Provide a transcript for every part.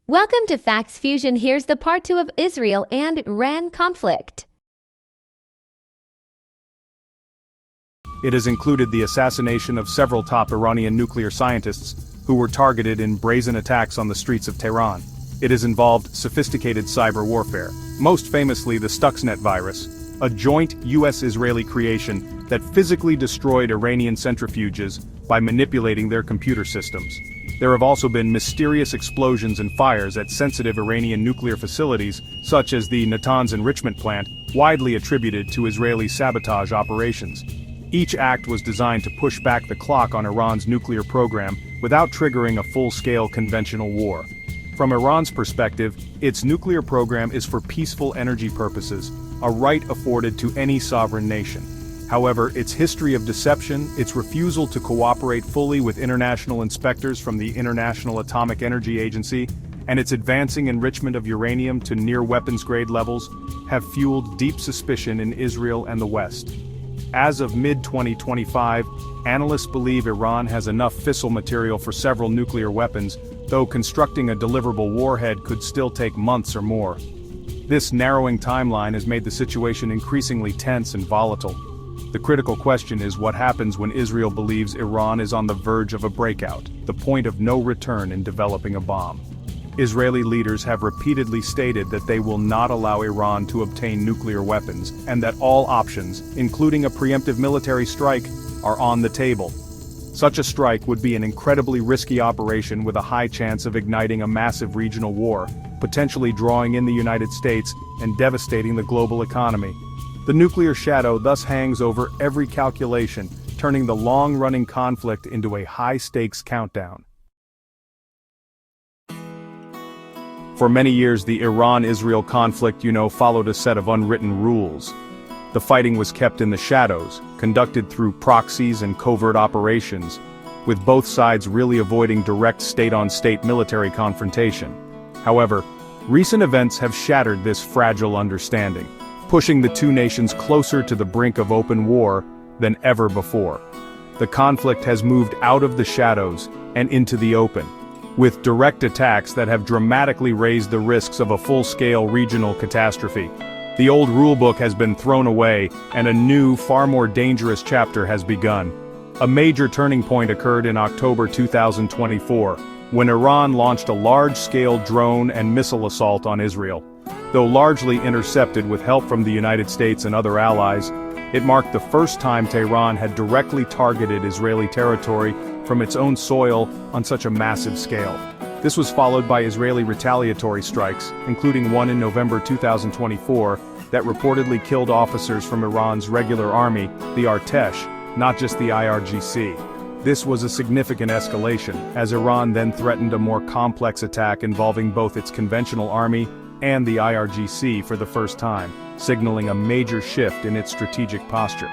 Welcome to Facts Fusion. Here's the part 2 of Israel and Iran conflict. It has included the assassination of several top Iranian nuclear scientists who were targeted in brazen attacks on the streets of Tehran. It has involved sophisticated cyber warfare, most famously the Stuxnet virus, a joint US-Israeli creation that physically destroyed Iranian centrifuges by manipulating their computer systems. There have also been mysterious explosions and fires at sensitive Iranian nuclear facilities, such as the Natanz enrichment plant, widely attributed to Israeli sabotage operations. Each act was designed to push back the clock on Iran's nuclear program without triggering a full-scale conventional war. From Iran's perspective, its nuclear program is for peaceful energy purposes, a right afforded to any sovereign nation. However, its history of deception, its refusal to cooperate fully with international inspectors from the International Atomic Energy Agency, and its advancing enrichment of uranium to near weapons-grade levels, have fueled deep suspicion in Israel and the West. As of mid-2025, analysts believe Iran has enough fissile material for several nuclear weapons, though constructing a deliverable warhead could still take months or more. This narrowing timeline has made the situation increasingly tense and volatile. The critical question is what happens when Israel believes Iran is on the verge of a breakout, the point of no return in developing a bomb. Israeli leaders have repeatedly stated that they will not allow Iran to obtain nuclear weapons, and that all options, including a preemptive military strike, are on the table. Such a strike would be an incredibly risky operation with a high chance of igniting a massive regional war, potentially drawing in the United States and devastating the global economy. The nuclear shadow thus hangs over every calculation, turning the long-running conflict into a high-stakes countdown. For many years, the Iran-Israel conflict, followed a set of unwritten rules. The fighting was kept in the shadows, conducted through proxies and covert operations, with both sides really avoiding direct state-on-state military confrontation. However, recent events have shattered this fragile understanding, pushing the two nations closer to the brink of open war than ever before. The conflict has moved out of the shadows and into the open, with direct attacks that have dramatically raised the risks of a full-scale regional catastrophe. The old rulebook has been thrown away, and a new, far more dangerous chapter has begun. A major turning point occurred in October 2024, when Iran launched a large-scale drone and missile assault on Israel. Though largely intercepted with help from the United States and other allies, it marked the first time Tehran had directly targeted Israeli territory from its own soil on such a massive scale. This was followed by Israeli retaliatory strikes, including one in November 2024, that reportedly killed officers from Iran's regular army, the Artesh, not just the IRGC. This was a significant escalation, as Iran then threatened a more complex attack involving both its conventional army and the IRGC for the first time, signaling a major shift in its strategic posture.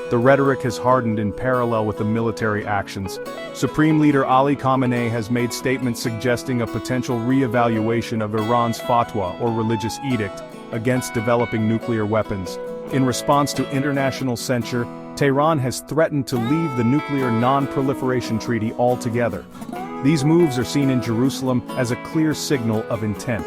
The rhetoric has hardened in parallel with the military actions. Supreme Leader Ali Khamenei has made statements suggesting a potential re-evaluation of Iran's fatwa or religious edict against developing nuclear weapons. In response to international censure, Tehran has threatened to leave the Nuclear Non-Proliferation Treaty altogether. These moves are seen in Jerusalem as a clear signal of intent.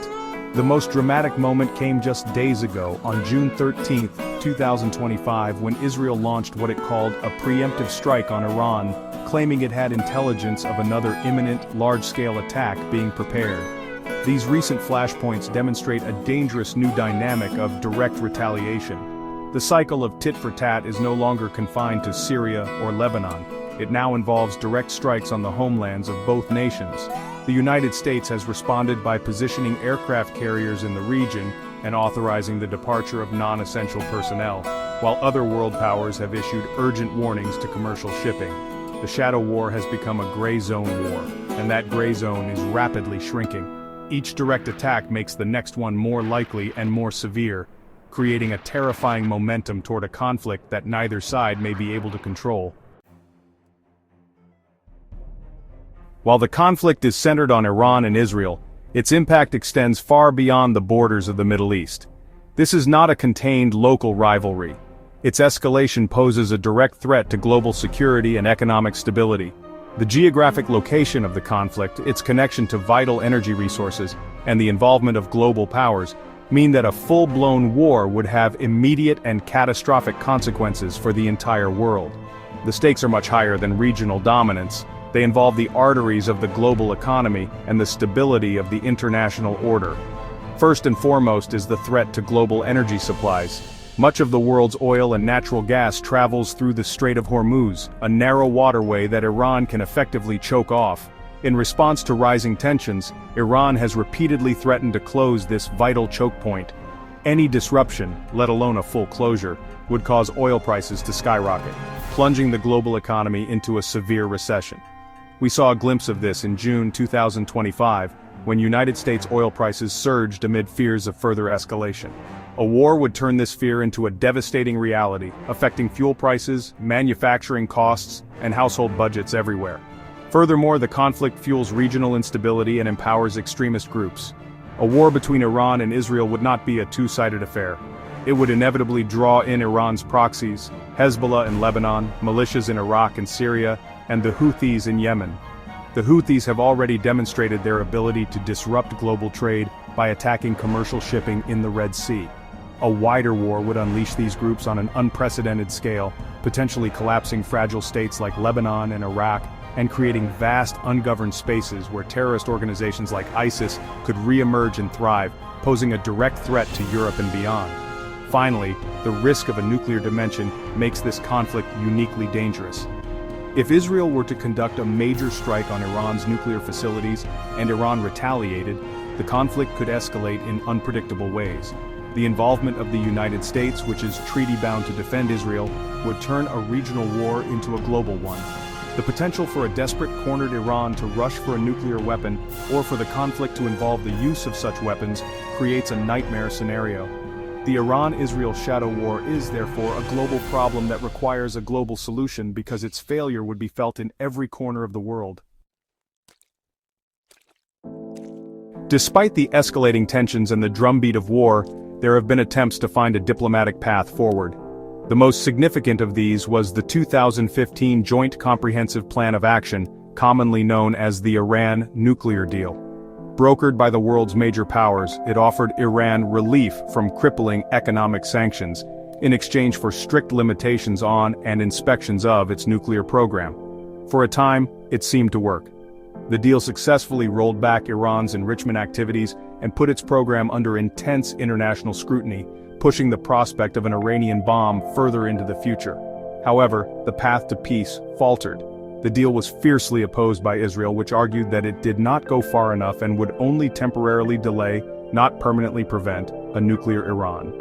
The most dramatic moment came just days ago, on June 13, 2025, when Israel launched what it called a preemptive strike on Iran, claiming it had intelligence of another imminent, large-scale attack being prepared. These recent flashpoints demonstrate a dangerous new dynamic of direct retaliation. The cycle of tit-for-tat is no longer confined to Syria or Lebanon. It now involves direct strikes on the homelands of both nations. The United States has responded by positioning aircraft carriers in the region and authorizing the departure of non-essential personnel, while other world powers have issued urgent warnings to commercial shipping. The shadow war has become a gray zone war, and that gray zone is rapidly shrinking. Each direct attack makes the next one more likely and more severe, creating a terrifying momentum toward a conflict that neither side may be able to control. While the conflict is centered on Iran and Israel, its impact extends far beyond the borders of the Middle East. This is not a contained local rivalry. Its escalation poses a direct threat to global security and economic stability. The geographic location of the conflict, its connection to vital energy resources, and the involvement of global powers mean that a full-blown war would have immediate and catastrophic consequences for the entire world. The stakes are much higher than regional dominance. They involve the arteries of the global economy and the stability of the international order. First and foremost is the threat to global energy supplies. Much of the world's oil and natural gas travels through the Strait of Hormuz, a narrow waterway that Iran can effectively choke off. In response to rising tensions, Iran has repeatedly threatened to close this vital choke point. Any disruption, let alone a full closure, would cause oil prices to skyrocket, plunging the global economy into a severe recession. We saw a glimpse of this in June 2025, when United States oil prices surged amid fears of further escalation. A war would turn this fear into a devastating reality, affecting fuel prices, manufacturing costs, and household budgets everywhere. Furthermore, the conflict fuels regional instability and empowers extremist groups. A war between Iran and Israel would not be a two-sided affair. It would inevitably draw in Iran's proxies, Hezbollah in Lebanon, militias in Iraq and Syria, and the Houthis in Yemen. The Houthis have already demonstrated their ability to disrupt global trade by attacking commercial shipping in the Red Sea. A wider war would unleash these groups on an unprecedented scale, potentially collapsing fragile states like Lebanon and Iraq, and creating vast ungoverned spaces where terrorist organizations like ISIS could re-emerge and thrive, posing a direct threat to Europe and beyond. Finally, the risk of a nuclear dimension makes this conflict uniquely dangerous. If Israel were to conduct a major strike on Iran's nuclear facilities and Iran retaliated, the conflict could escalate in unpredictable ways. The involvement of the United States, which is treaty-bound to defend Israel, would turn a regional war into a global one. The potential for a desperate cornered Iran to rush for a nuclear weapon, or for the conflict to involve the use of such weapons, creates a nightmare scenario. The Iran-Israel shadow war is therefore a global problem that requires a global solution because its failure would be felt in every corner of the world. Despite the escalating tensions and the drumbeat of war, there have been attempts to find a diplomatic path forward. The most significant of these was the 2015 Joint Comprehensive Plan of Action, commonly known as the Iran nuclear deal. Brokered by the world's major powers, it offered Iran relief from crippling economic sanctions, in exchange for strict limitations on and inspections of its nuclear program. For a time, it seemed to work. The deal successfully rolled back Iran's enrichment activities and put its program under intense international scrutiny, pushing the prospect of an Iranian bomb further into the future. However, the path to peace faltered. The deal was fiercely opposed by Israel, which argued that it did not go far enough and would only temporarily delay, not permanently prevent, a nuclear Iran.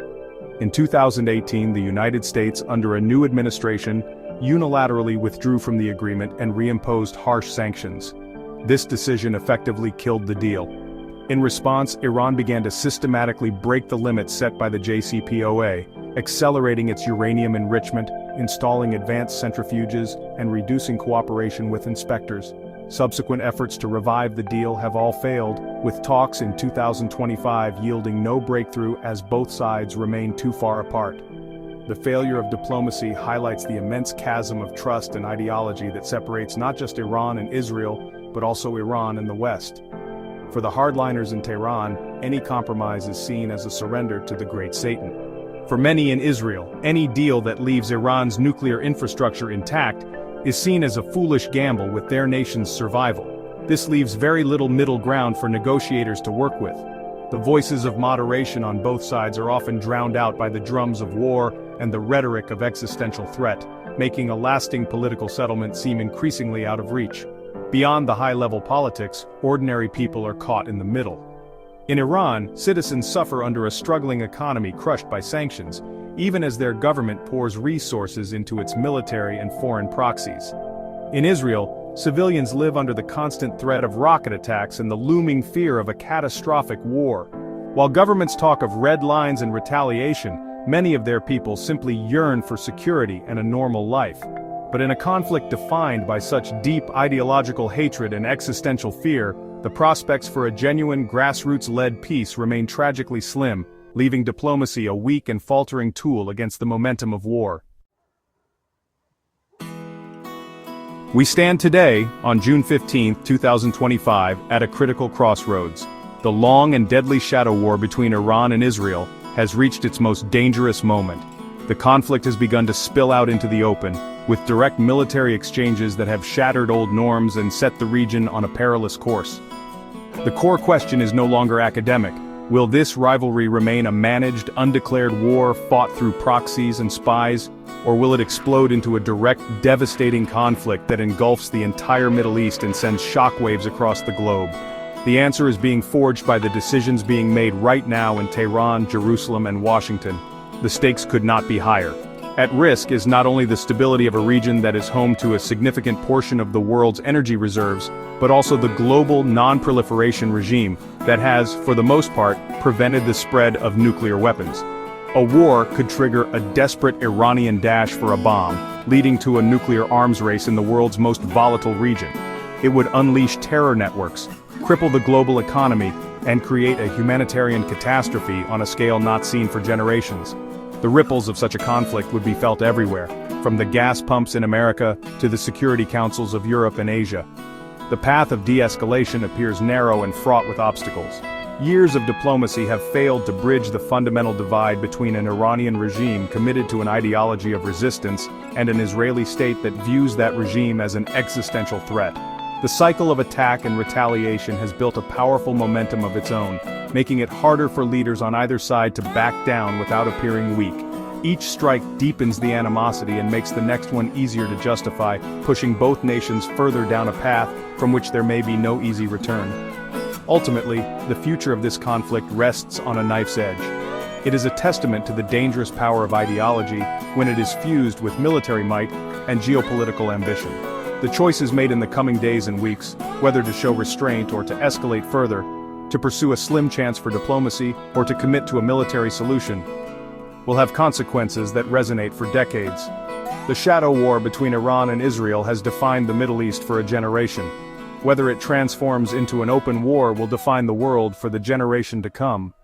In 2018, the United States, under a new administration, unilaterally withdrew from the agreement and reimposed harsh sanctions. This decision effectively killed the deal. In response, Iran began to systematically break the limits set by the JCPOA, accelerating its uranium enrichment, installing advanced centrifuges, and reducing cooperation with inspectors. Subsequent efforts to revive the deal have all failed, with talks in 2025 yielding no breakthrough as both sides remain too far apart. The failure of diplomacy highlights the immense chasm of trust and ideology that separates not just Iran and Israel, but also Iran and the West. For the hardliners in Tehran, any compromise is seen as a surrender to the Great Satan. For many in Israel, any deal that leaves Iran's nuclear infrastructure intact is seen as a foolish gamble with their nation's survival. This leaves very little middle ground for negotiators to work with. The voices of moderation on both sides are often drowned out by the drums of war and the rhetoric of existential threat, making a lasting political settlement seem increasingly out of reach. Beyond the high-level politics, ordinary people are caught in the middle. In Iran, citizens suffer under a struggling economy crushed by sanctions, even as their government pours resources into its military and foreign proxies. In Israel, civilians live under the constant threat of rocket attacks and the looming fear of a catastrophic war. While governments talk of red lines and retaliation, many of their people simply yearn for security and a normal life. But in a conflict defined by such deep ideological hatred and existential fear, the prospects for a genuine grassroots-led peace remain tragically slim, leaving diplomacy a weak and faltering tool against the momentum of war. We stand today, on June 15, 2025, at a critical crossroads. The long and deadly shadow war between Iran and Israel has reached its most dangerous moment. The conflict has begun to spill out into the open, with direct military exchanges that have shattered old norms and set the region on a perilous course. The core question is no longer academic. Will this rivalry remain a managed, undeclared war fought through proxies and spies, or will it explode into a direct, devastating conflict that engulfs the entire Middle East and sends shockwaves across the globe? The answer is being forged by the decisions being made right now in Tehran, Jerusalem, and Washington. The stakes could not be higher. At risk is not only the stability of a region that is home to a significant portion of the world's energy reserves, but also the global non-proliferation regime that has, for the most part, prevented the spread of nuclear weapons. A war could trigger a desperate Iranian dash for a bomb, leading to a nuclear arms race in the world's most volatile region. It would unleash terror networks, cripple the global economy, and create a humanitarian catastrophe on a scale not seen for generations. The ripples of such a conflict would be felt everywhere, from the gas pumps in America to the security councils of Europe and Asia. The path of de-escalation appears narrow and fraught with obstacles. Years of diplomacy have failed to bridge the fundamental divide between an Iranian regime committed to an ideology of resistance and an Israeli state that views that regime as an existential threat. The cycle of attack and retaliation has built a powerful momentum of its own, making it harder for leaders on either side to back down without appearing weak. Each strike deepens the animosity and makes the next one easier to justify, pushing both nations further down a path from which there may be no easy return. Ultimately, the future of this conflict rests on a knife's edge. It is a testament to the dangerous power of ideology when it is fused with military might and geopolitical ambition. The choices made in the coming days and weeks, whether to show restraint or to escalate further, to pursue a slim chance for diplomacy or to commit to a military solution, will have consequences that resonate for decades. The shadow war between Iran and Israel has defined the Middle East for a generation. Whether it transforms into an open war will define the world for the generation to come.